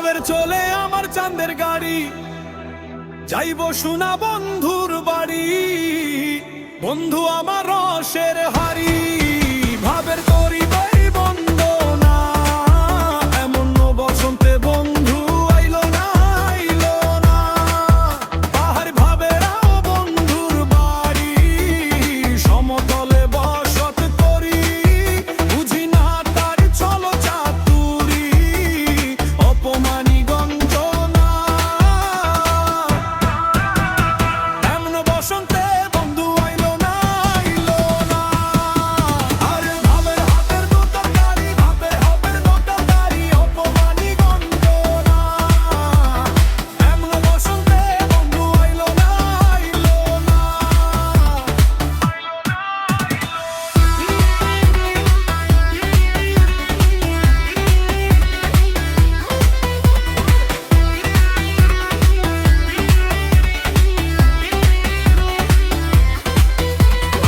ভাবের চলে আমার চাঁদের গাড়ি, যাইব সোনা বন্ধুর বাড়ি। বন্ধু আমার রসের হাড়ি, ভাবের করি বাই বন্দনা। এমন বসন্তে বন্ধু আইলো না, আইলো না। পাহাড় ভাবেরাও বন্ধুর বাড়ি, সমতলে বসত করি। বুঝি না তার চলো চাতুরি, অপমানি গঞ্জনা। এমন বসন্তে বন্ধু আইলো না, আইলো না। আরে ভাবের হাতের দোতার গাড়ি, ভাবের হাতের দোতার গাড়ি, অপমানি গঞ্জনা। এমন বসন্তে বন্ধু আইলো না, আইলো না।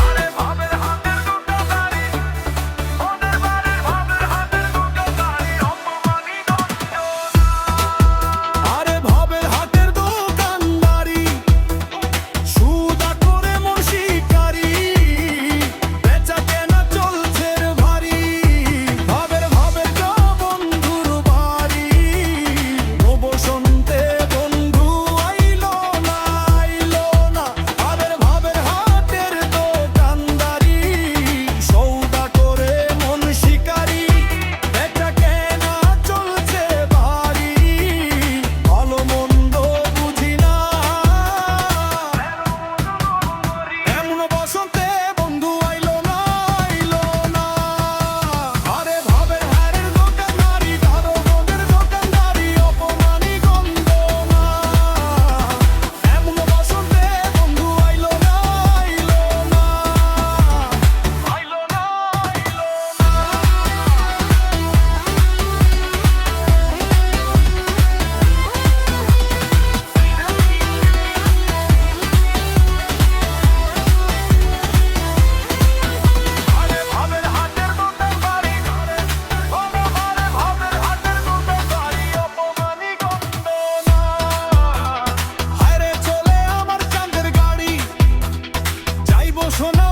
আরে ভাবের হাতের দোতার গাড়ি, ওদের বাড়ির ভাবের হাতের দোতার গাড়ি, অপমানি গঞ্জনা। আরে ভাবের হাতের দোকানদারি, সুদা করে মন শিকারি। বেচা কেনা চলছে ভারী, ভাবের গো বন্ধুর বাড়ি। ও বসন্তে বন্ধু আইলো না, আইলো না। ভাবের হাতের দোকানদারি, সৌদা করে মন শিকারি। বেচা কেনা চলছে ভারী, ভালো মন্দ বুঝি না। এমন বসন্তে বন্ধু আইলো না, আইলো না। আরে ভাবের হারের দোকানদারি, কারো বোনের দোকানদারি, অপমানি গঞ্জনা। এমন বসন্তে বন্ধু আইলো না, আইলো না। আইলো না, আইলো আরে ভাবের হাতের দোকান বাড়ি, ওরে বারে ভাবের হাতের দোকান বাড়ি, অপমানি গঞ্জনা। হায়রে চলে আমার চাঁদের গাড়ি, যাইব সোনা